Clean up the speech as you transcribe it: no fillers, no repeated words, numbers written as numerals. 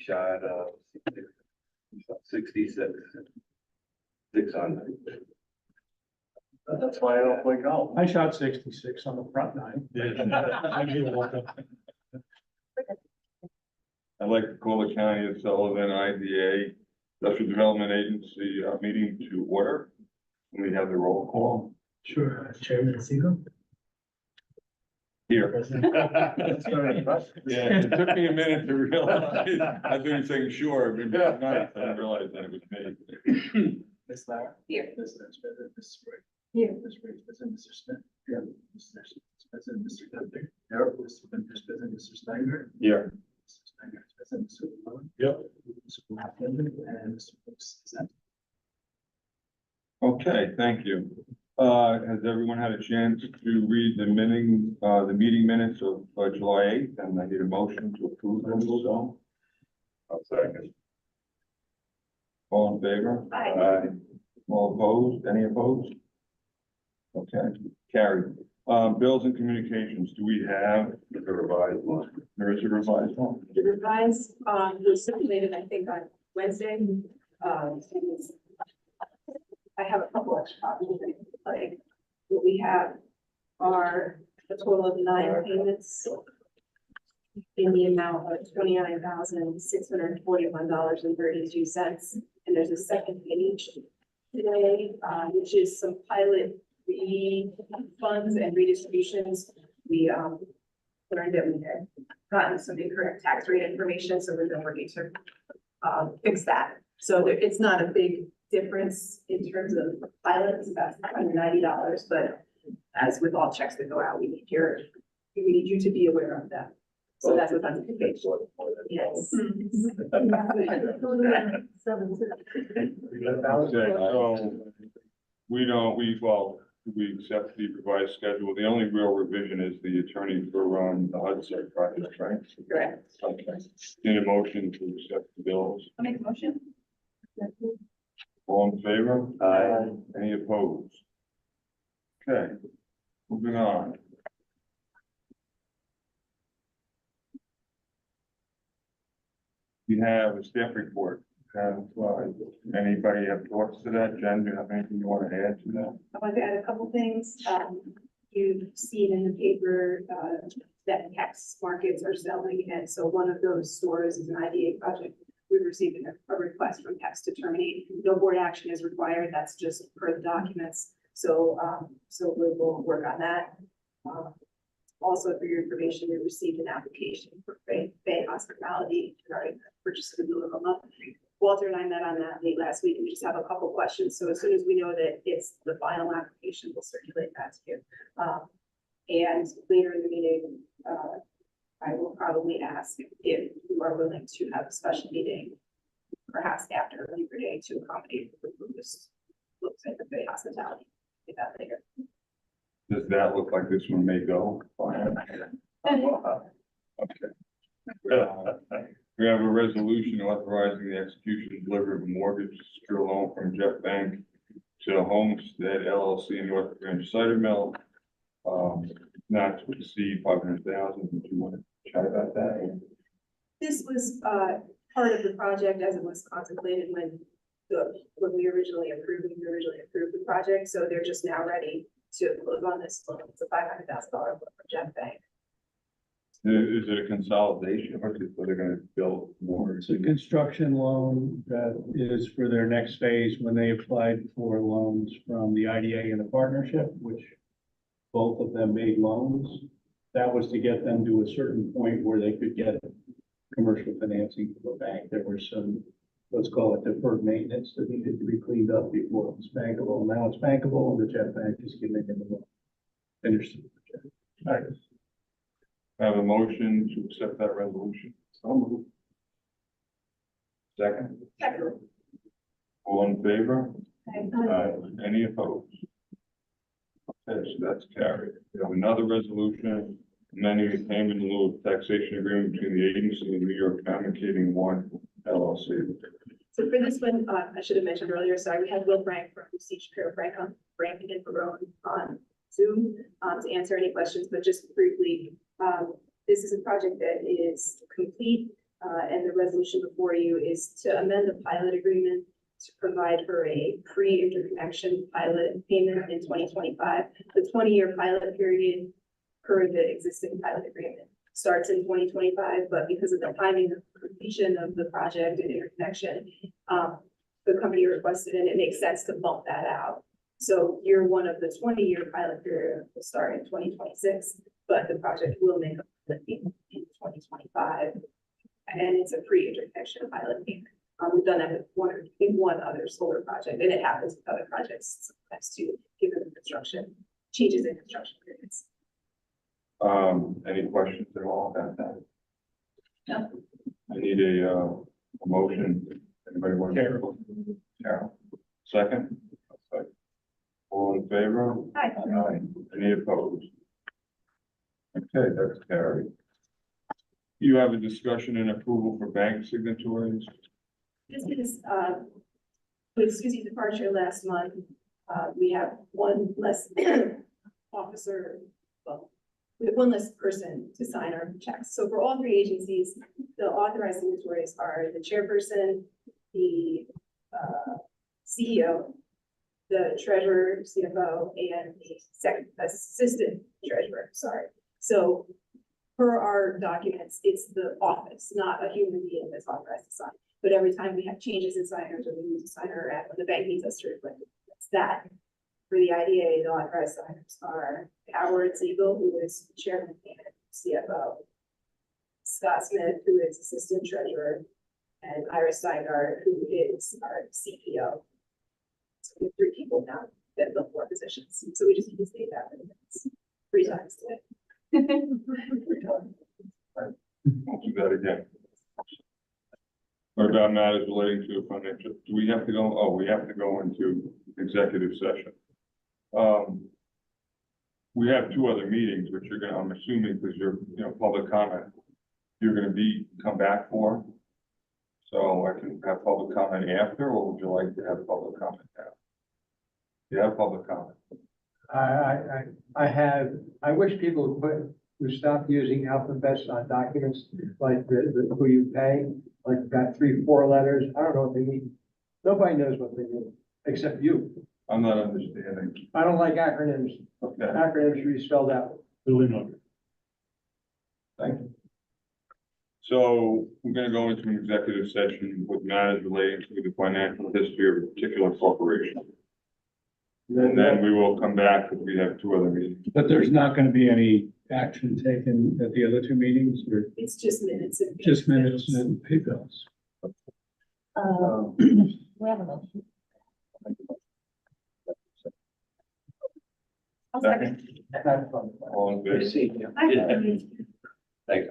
shot 66, 600. That's why I don't play golf. I shot 66 on the front nine. I'd like to call the County of Sullivan IDA Industrial Development Agency meeting to order. We have the roll call Sure, Chairman Siegel. here. That's very impressive. Yeah, it took me a minute to realize, I was going saying sure, but nice, I didn't realize that it was me. Ms. Lara? Here. Ms. Nesbitt, Ms. Ray. Here. Ms. Ray, Mr. Smith. Yeah. Mr. Smith, Mr. Gunther. Here. Mr. Gunther, Mr. Snyder. Here. Mr. Snyder, Mr. Sullivan. Yep. Mr. Blackman, and Mr. Brooks is absent. Okay, thank you. Has everyone had a chance to read the meeting minutes of July 8th? And I need a motion to approve them, so. I'll second. All in favor? Aye. All opposed? Any opposed? Okay, carried. Bills and communications, do we have the revised one? There is a revised one. The revised, was circulated, I think, on Wednesday. I have a couple extra copies, like, what we have are a total of 9 payments in the amount of $29,641.32. And there's a second page today, which is some pilot funds and redistributions. We learned that we had gotten some incorrect tax rate information, so we've been working to fix that. So it's not a big difference in terms of pilots, about $190, but as with all checks that go out, we need you to be aware of that. So that's what's on the page. Yes. Okay, so we accept the revised schedule. The only real revision is the attorney for the Hudson project, right? Correct. Okay. Need a motion to accept the bills. I'll make a motion. All in favor? Aye. Any opposed? Okay, moving on. We have a staff report. Anybody have thoughts to that? Jen, do you have anything you want to add to that? I want to add a couple things. You've seen in the paper, that Hex markets are selling, and so one of those stores is an IDA project. We've received a request from Hex to terminate. No board action is required. That's just per the documents. So, we'll work on that. Also, for your information, we received an application for Bay Hospitality regarding the purchase of the Blue Room. Walter and I met on that late last week, and we just have a couple questions. So as soon as we know that it's the final application, we'll circulate that to you. And later in the meeting, I will probably ask if you are willing to have a special meeting, perhaps after Labor Day, to accommodate the this looks like the Bay Hospitality. Get that later. Does that look like this one may go? Fine. Okay. We have a resolution authorizing the execution and delivery of a mortgage secure loan from Jeff Bank to Homestead LLC in North Branch Cider Mill. Not to exceed 500,000. Do you want to chat about that? This was part of the project as it was contemplated when we originally approved the project. So they're just now ready to close on this loan. It's a $500,000 loan from Jeff Bank. Is it a consolidation or they're going to build more? It's a construction loan that is for their next phase when they applied for loans from the IDA and the partnership, which both of them made loans. That was to get them to a certain point where they could get commercial financing from a bank. There were some, let's call it deferred maintenance that needed to be cleaned up before it was bankable. Now it's bankable, and the Jeff Bank is giving them the loan. Finished the project. Nice. I have a motion to accept that resolution. So moved. Second. Second. All in favor? Okay. Any opposed? Okay, so that's carried. We have another resolution amending the payment in lieu of taxation agreement between the agency and New York Communicating One LLC. So for this one, I should have mentioned earlier, sorry, we had Will Frank from C. Shapiro Frank and Barone on Zoom to answer any questions, but just briefly, this is a project that is complete. and the resolution before you is to amend the pilot agreement to provide for a pre-interconnection pilot payment in 2025. The 20-year pilot period per the existing pilot agreement starts in 2025, but because of the timing of completion of the project and interconnection, the company requested, and it makes sense to bump that out. So year one of the 20-year pilot period will start in 2026, but the project will make up the payment in 2025. And it's a pre-interconnection pilot payment. We've done that with one other solar project, and it happens with other projects sometimes too, given the construction, changes in construction periods. Any questions at all about that? No. I need a motion. Anybody want to? Carol. Second? Second. All in favor? Hi. Aye. Any opposed? Okay, that's carried. You have a discussion and approval for bank signatories. This is, with Susie's departure last month, we have one less officer, well, we have one less person to sign our checks. So for all three agencies, the authorized signatories are the chairperson, the CEO, the treasurer, CFO, and the second assistant treasurer, sorry. So per our documents, it's the office, not a human being that's authorized to sign. But every time we have changes in signers or we need to sign our app, when the bank needs us to reflect it, that's that. For the IDA, the authorized signers are Howard Siegel, who is chairman and CFO, Scott Smith, who is assistant treasurer, and Iris Steingart, who is our CPO. So we have three people now that fill four positions. So we just need to state that in the minutes 3 times today. I'll do that again. What about matters relating to a financial, do we have to go, oh, we have to go into executive session. We have 2 other meetings, which you're gonna, I'm assuming, because you're, public comment, you're gonna come back for. So I can have public comment after, or would you like to have public comment now? You have public comment. I wish people would stop using alphabets on documents like the who you pay, like got 3, 4 letters. I don't know what they mean. Nobody knows what they mean, except you. I'm not understanding. I don't like acronyms. Okay, Acronyms should be spelled out. thank you. So we're gonna go into an executive session with matters relating to the financial history of a particular corporation. And then we will come back because we have 2 other meetings. But there's not gonna be any action taken at the other 2 meetings, or It's just minutes. And just minutes and pay bills? We have a motion. Second, Have fun. all in favor? I